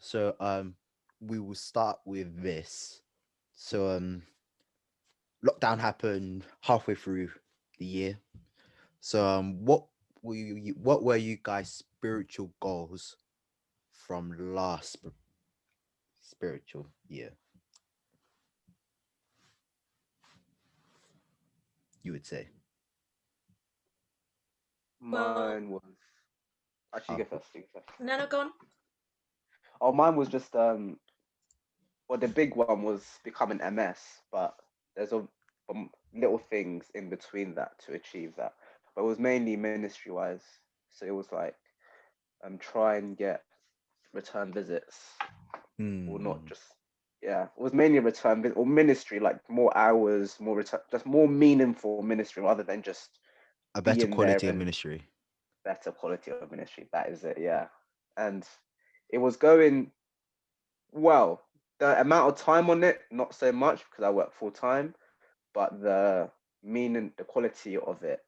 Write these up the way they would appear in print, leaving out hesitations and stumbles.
So we will start with this. So lockdown happened halfway through the year. So what were you guys' spiritual goals from last spiritual year? You would say. Mine Well, was actually Oh, go first. You go first. no, no, go on. Oh, mine was just well, the big one was becoming MS, but there's little things in between that to achieve that. But it was mainly ministry wise. So it was like try and get return visits, or not hmm. just yeah. It was mainly return visit or ministry, like more hours, more return, just more meaningful ministry rather than just A better being there quality of and ministry. better quality of ministry. That is it, yeah. And it was going well. The amount of time on it, not so much because I work full time, but the meaning, the quality of it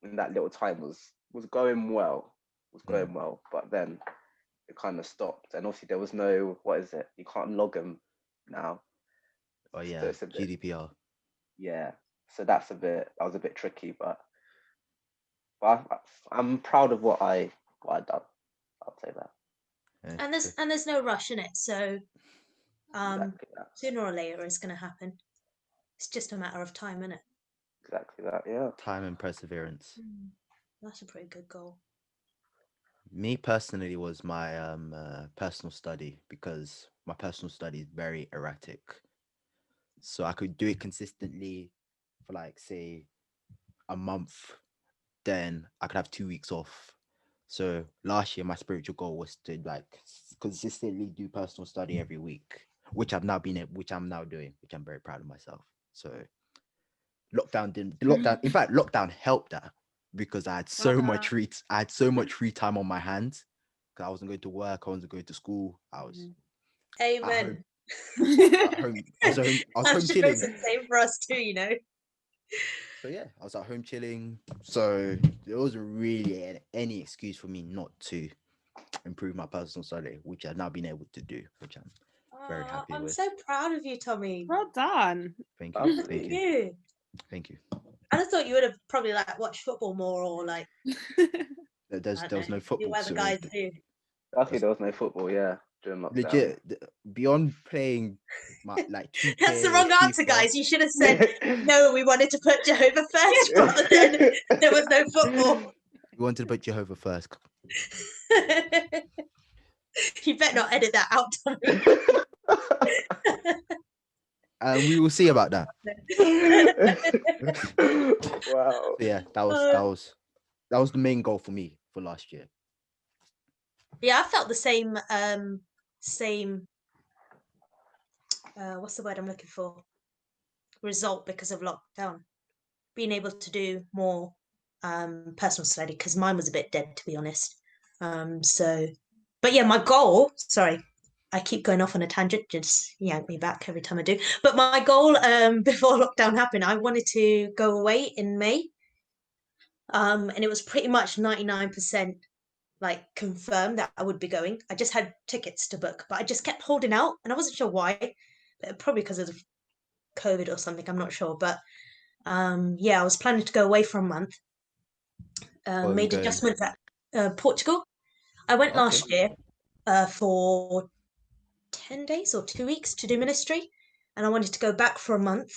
in that little time was going well, was Mm. going well. But then it kind of stopped, and obviously there was no what is it? You can't log them now, Oh so yeah, it's a bit GDPR. yeah. So that's a bit that was a bit tricky, but I'm proud of what I done. I'll say that Eh, And there's no rush in it, so um, exactly that, sooner or later it's going to happen. It's just a matter of time, isn't it? exactly that. Yeah. time and perseverance. Mm, that's a pretty good goal. Me personally was my personal study because my personal study is very erratic. So I could do it consistently for like say a month, then I could have 2 weeks off. So last year my spiritual goal was to like consistently do personal study every week, which I'm now doing, which I'm very proud of myself. So lockdown didn't the lockdown in fact lockdown helped that because Uh, I had so much free time on my hands because I wasn't going to work, I wasn't going to school, I was at home Amen. at home I was I'm home sure it's chilling. the same for us too, you know. So yeah, I was at home chilling. So there wasn't really any excuse for me not to improve my personal study, which I've now been able to do, which I'm very happy I'm with. so proud of you, Tommy. Well done. Thank you. Well, Look at Thank you. you. Thank you. I just thought you would have probably like watched football more or like I There don't was know, no do football, what the so guys do. luckily that's there was no football. Yeah, during lockdown. legit beyond playing my like That's the 2K or wrong answer, FIFA. guys. You should have said no. We wanted to put Jehovah first rather than there was no football. We wanted to put Jehovah first. You better not edit that out, Tommy. We will see about that. Wow. So yeah, Uh, that was the main goal for me for last year. yeah, I felt the same. What's the word I'm looking for? Result because of lockdown. Being able to do more personal study because mine was a bit dead, to be honest. So, but yeah, my goal. Sorry, I keep going off on a tangent. Just yank me back every time I do. But my goal before lockdown happened, I wanted to go away in May. And it was pretty much 99% like confirmed that I would be going. I just had tickets to book, but I just kept holding out, and I wasn't sure why. But probably because of COVID or something. I'm not sure, but yeah, I was planning to go away for a month. Where are we Made going? adjustments at Portugal. I went Okay. last year for 10 days or 2 weeks to do ministry, and I wanted to go back for a month.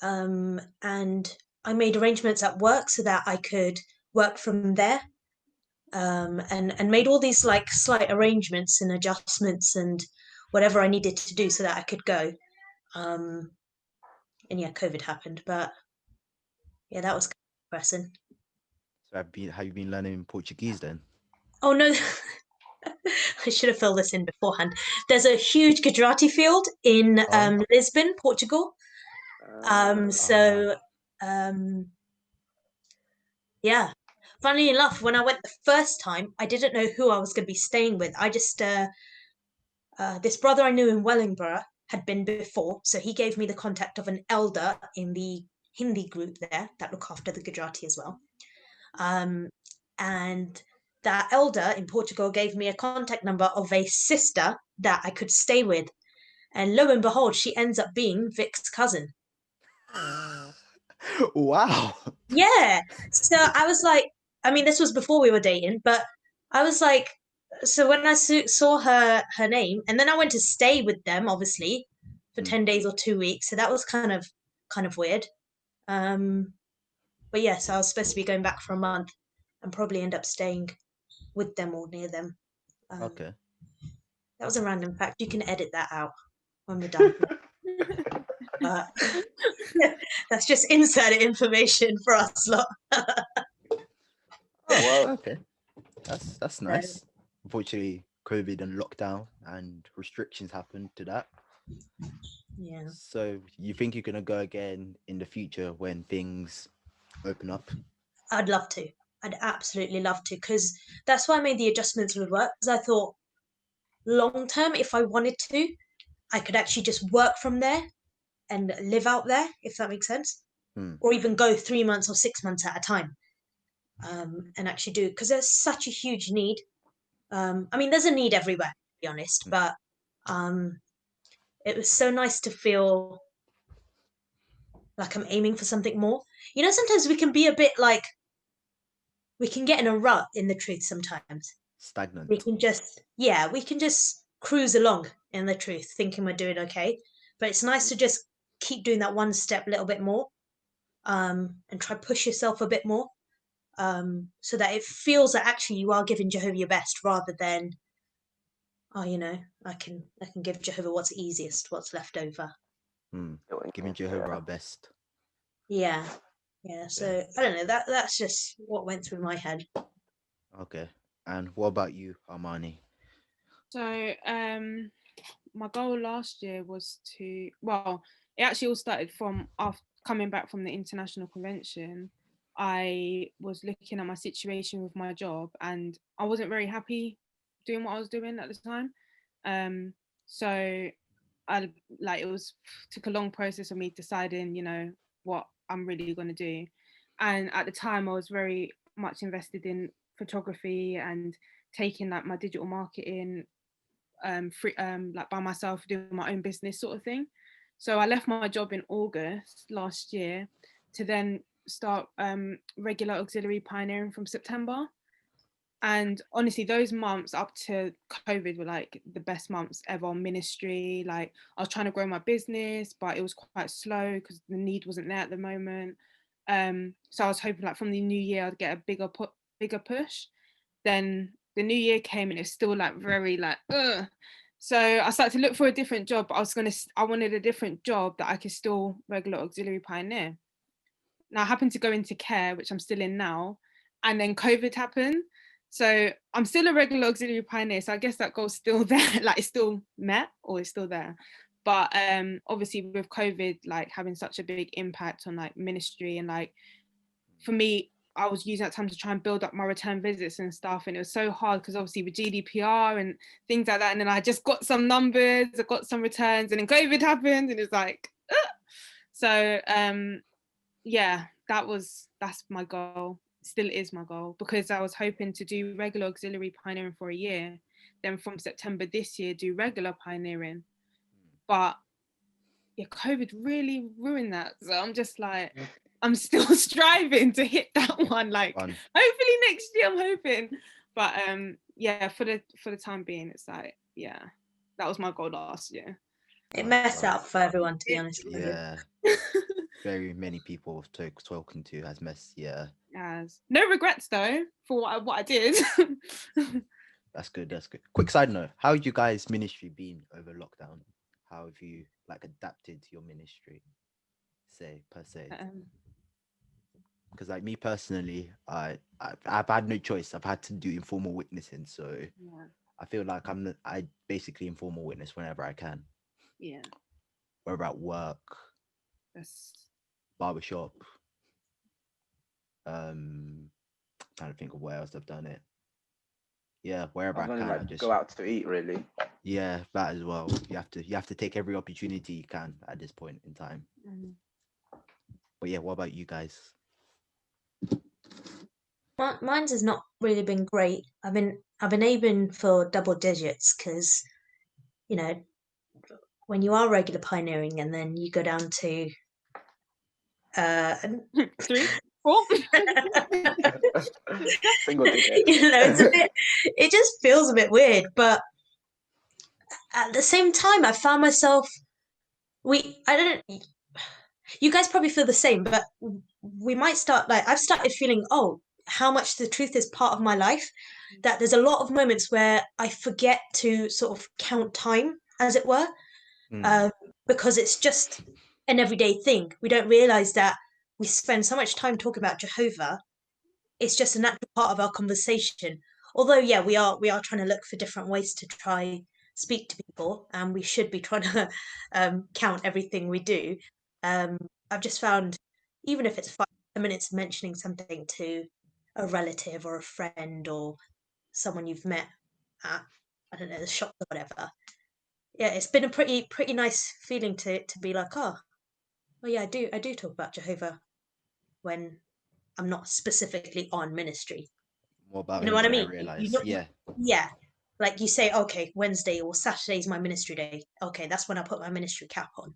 And I made arrangements at work so that I could work from there. And made all these like slight arrangements and adjustments and whatever I needed to do so that I could go. Um, and yeah, COVID happened, but yeah, that was depressing. So have you been learning Portuguese then? Oh no, I should have filled this in beforehand. There's a huge Gujarati field in Oh, Lisbon, Portugal. Uh, oh nice. So um, yeah, funnily enough, when I went the first time, I didn't know who I was going to be staying with. I just this brother I knew in Wellingborough had been before, so he gave me the contact of an elder in the Hindi group there that look after the Gujarati as well. Um, and that elder in Portugal gave me a contact number of a sister that I could stay with. And lo and behold, she ends up being Vic's cousin. Wow. Yeah. So I was like, I mean, this was before we were dating, but I was like, so when I saw her name, and then I went to stay with them, obviously, for 10 days or 2 weeks. So that was kind of weird. But yeah, so I was supposed to be going back for a month and probably end up staying with them or near them. Okay. That was a random fact. You can edit that out when we're done. But that's just insider information for us lot. Oh well. Okay. That's nice. Unfortunately, COVID and lockdown and restrictions happened to that. Yeah. So you think you're gonna go again in the future when things open up? I'd love to. I'd absolutely love to, because that's why I made the adjustments with work. Because I thought long term, if I wanted to, I could actually just work from there and live out there, if that makes sense, or even go 3 months or 6 months at a time, and actually do, because there's such a huge need. I mean, there's a need everywhere, to be honest, but it was so nice to feel like I'm aiming for something more. You know, sometimes we can be a bit like, we can get in a rut in the truth sometimes. We Stagnant. can just, yeah, we can just cruise along in the truth, thinking we're doing okay. But it's nice to just keep doing that one step a little bit more, and try push yourself a bit more, so that it feels that actually you are giving Jehovah your best, rather than, oh, I can give Jehovah what's easiest, what's left over. Giving Jehovah our best. Yeah, yeah. So I don't know. That's just what went through my head. Okay. And what about you, Armani? So, my goal last year was to, well, it actually all started from after coming back from the international convention. I was looking at my situation with my job and I wasn't very happy doing what I was doing at the time. So I like it was took a long process of me deciding, what I'm really going to do. And at the time I was very much invested in photography and taking like my digital marketing free, like by myself, doing my own business sort of thing. So I left my job in August last year to then start regular auxiliary pioneering from September. And honestly, those months up to COVID were like the best months ever on ministry. Like I was trying to grow my business, but it was quite slow because the need wasn't there at the moment. So I was hoping like from the new year I'd get a bigger push. Then the new year came and it's still like very like ugh. So I started to look for a different job. I wanted a different job that I could still regular auxiliary pioneer. Now I happened to go into care, which I'm still in now, and then COVID happened. So I'm still a regular auxiliary pioneer. So I guess that goal's still there, like it's still met or it's still there. But obviously with COVID like having such a big impact on like ministry and like for me, I was using that time to try and build up my return visits and stuff. And it was so hard because obviously with GDPR and things like that. And then I just got some numbers, I got some returns, and then COVID happened and it's like, so yeah, that's my goal. Still is my goal because I was hoping to do regular auxiliary pioneering for a year. Then from September this year, do regular pioneering. But yeah, COVID really ruined that. So I'm just like, I'm still striving to hit that one. Like, hopefully next year, I'm hoping. But yeah, for the time being, it's like, yeah, that was my goal last year. It messed up for everyone, to be honest. Yeah. Very many people I've spoken to has messed. Yeah. Yes. No regrets though for what I did. That's good. That's good. Quick side note: how you guys' ministry been over lockdown? How have you like adapted your ministry, say per se? Because like me personally, I've had no choice. I've had to do informal witnessing, so yeah. I feel like I basically informal witness whenever I can. Yeah. Whether at work, barbershop, trying to think of where else I've done it. Yeah, wherever I can, like just go out to eat really. Yeah, that as well. You have to take every opportunity you can at this point in time. But yeah, what about you guys? Mine's has not really been great. I've been aiming for double digits because, you know, when you are regular pioneering and then you go down to 3, 4. Single digit. it just feels a bit weird. But at the same time, I found myself you guys probably feel the same, but we might start like I've started feeling, oh, how much the truth is part of my life, that there's a lot of moments where I forget to sort of count time, as it were, because it's just an everyday thing. We don't realize that we spend so much time talking about Jehovah. It's just a natural part of our conversation. Although, yeah, we are trying to look for different ways to try speak to people, and we should be trying to count everything we do. I've just found, even if it's 5 minutes mentioning something to a relative or a friend or someone you've met at, I don't know, the shop or whatever. Yeah, it's been a pretty nice feeling to be like, oh, well, yeah, I do talk about Jehovah when I'm not specifically on ministry. More about You know him what I than I mean? You realized. know, Yeah. yeah. Like you say, okay, Wednesday or Saturday is my ministry day. Okay, that's when I put my ministry cap on.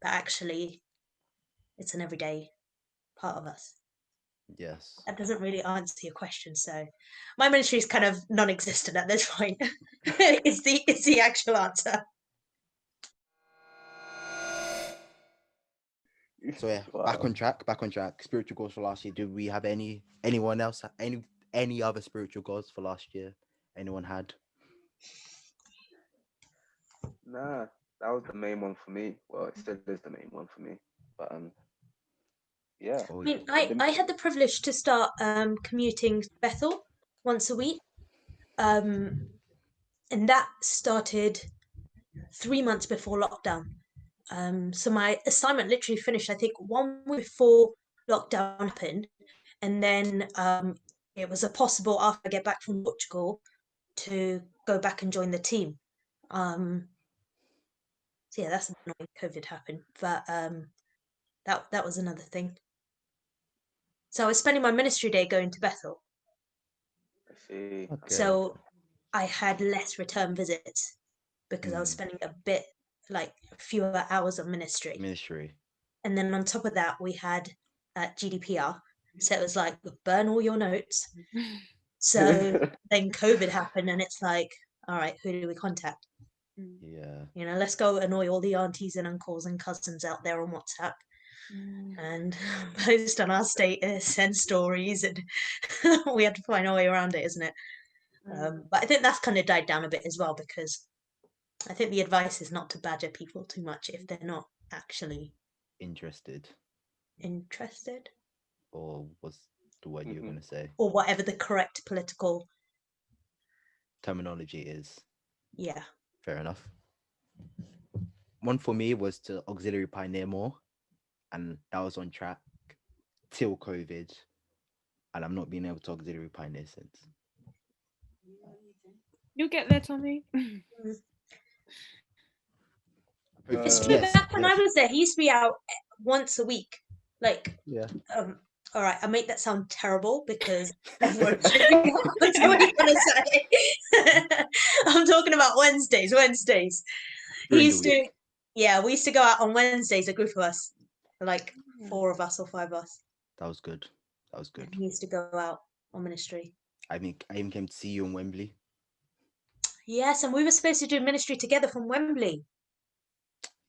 But actually, it's an everyday part of us. Yes. That doesn't really answer your question. So my ministry is kind of non-existent at this point. It's the actual answer. So yeah, Wow. back on track. Spiritual goals for last year. Do we have anyone else any other spiritual goals for last year? Anyone had? Nah, that was the main one for me. Well, it still is the main one for me. But yeah. Oh, I mean, I've been I had the privilege to start commuting to Bethel once a week. And that started 3 months before lockdown. So my assignment literally finished, I think, 1 week before lockdown happened, and then it was a possible after I get back from Portugal to go back and join the team. So yeah, that's annoying. COVID happened, but that was another thing. So I was spending my ministry day going to Bethel, I see. okay. so I had less return visits because I was Mm, spending a bit like fewer hours of ministry. ministry. And then on top of that, we had GDPR. So it was like, burn all your notes. So then COVID happened, and it's like, all right, who do we contact? Yeah. You know, let's go annoy all the aunties and uncles and cousins out there on WhatsApp and post on our status and stories. And we had to find our way around it, isn't it? But I think that's kind of died down a bit as well, because I think the advice is not to badger people too much if they're not actually Interested. interested, Or was the word you were gonna say? or whatever the correct political, Terminology is. yeah. Fair enough. One for me was to auxiliary pioneer more, and that was on track till COVID, and I'm not being able to auxiliary pioneer since. You'll get there, Tommy. It's true. Yes, Back when I was there, he used to be out once a week. Like, yeah. All right, I make that sound terrible because everyone should be out. That's what you're gonna say. I'm talking about Wednesdays. He During the used to, week. yeah, we used to go out on Wednesdays, a group of us, like 4 of us or 5 of us. That was good. That was And good. he used to go out on ministry. I mean, I even came to see you in Wembley. Yes, and we were supposed to do ministry together from Wembley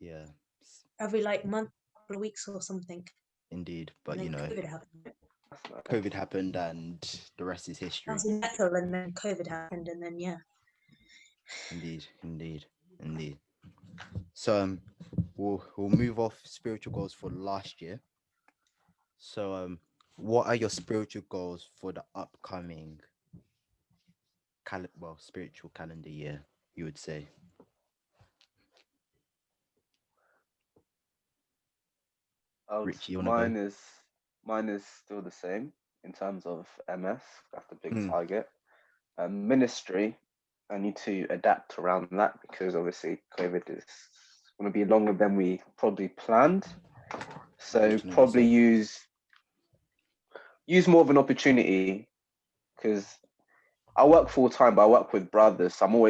Yeah, every like month, couple of weeks or something. indeed. But And you then know, COVID happened. COVID happened, and the rest is I history. was in Bethel, and then COVID happened, and then yeah. Indeed. So we'll move off spiritual goals for last year. So what are your spiritual goals for the upcoming spiritual calendar year, you would say? Richie, you wanna go? Mine is still the same in terms of MS. That's the big Mm. target. Ministry, I need to adapt around that because obviously COVID is going to be longer than we probably planned. So Unfortunately probably so. use more of an opportunity because I work full time, but I work with brothers, so I'm always